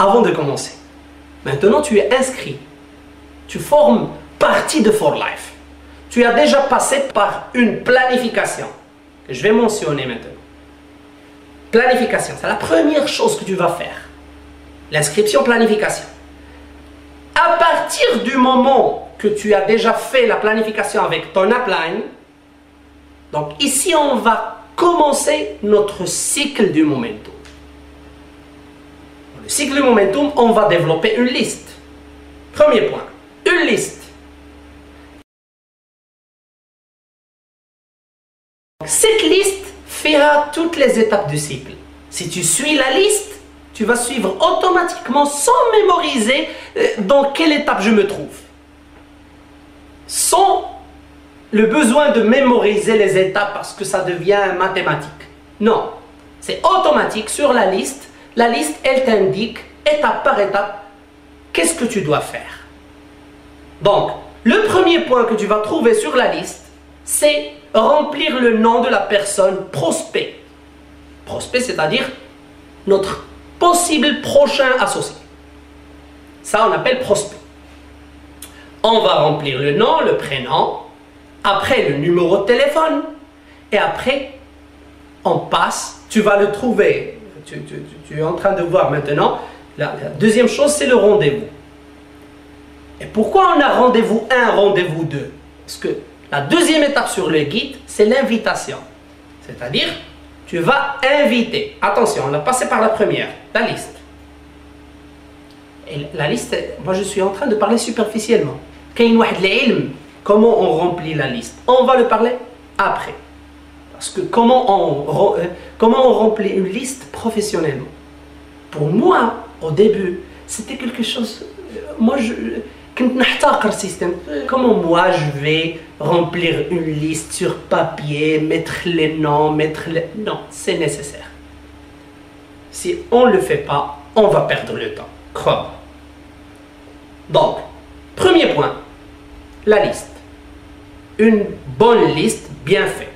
Avant de commencer, maintenant tu es inscrit, tu formes partie de For Life. Tu as déjà passé par une planification, que je vais mentionner maintenant. Planification, c'est la première chose que tu vas faire. L'inscription planification. À partir du moment que tu as déjà fait la planification avec ton upline, donc ici on va commencer notre cycle du momentum. Dans le cycle du momentum, on va développer une liste. Premier point, une liste. Cette liste fera toutes les étapes du cycle. Si tu suis la liste, tu vas suivre automatiquement sans mémoriser dans quelle étape je me trouve. Sans le besoin de mémoriser les étapes parce que ça devient mathématique. Non, c'est automatique sur la liste. La liste, elle t'indique étape par étape qu'est-ce que tu dois faire. Donc, le premier point que tu vas trouver sur la liste, c'est remplir le nom de la personne prospect. Prospect, c'est-à-dire notre possible prochain associé. Ça, on appelle prospect. On va remplir le nom, le prénom, après le numéro de téléphone, et après, on passe, tu vas le trouver. Tu es en train de voir maintenant. La deuxième chose, c'est le rendez-vous. Et pourquoi on a rendez-vous 1, rendez-vous 2? Parce que la deuxième étape sur le guide, c'est l'invitation. C'est-à-dire, tu vas inviter. Attention, on a passé par la première, la liste. Et la liste, moi je suis en train de parler superficiellement. Comment on remplit la liste? On va le parler après. Parce que comment on remplit une liste professionnellement? Pour moi, au début, c'était quelque chose... Comment moi je vais remplir une liste sur papier, mettre les noms, Non, c'est nécessaire. Si on ne le fait pas, on va perdre le temps. Crois-moi. Donc, premier point, la liste. Une bonne liste bien faite.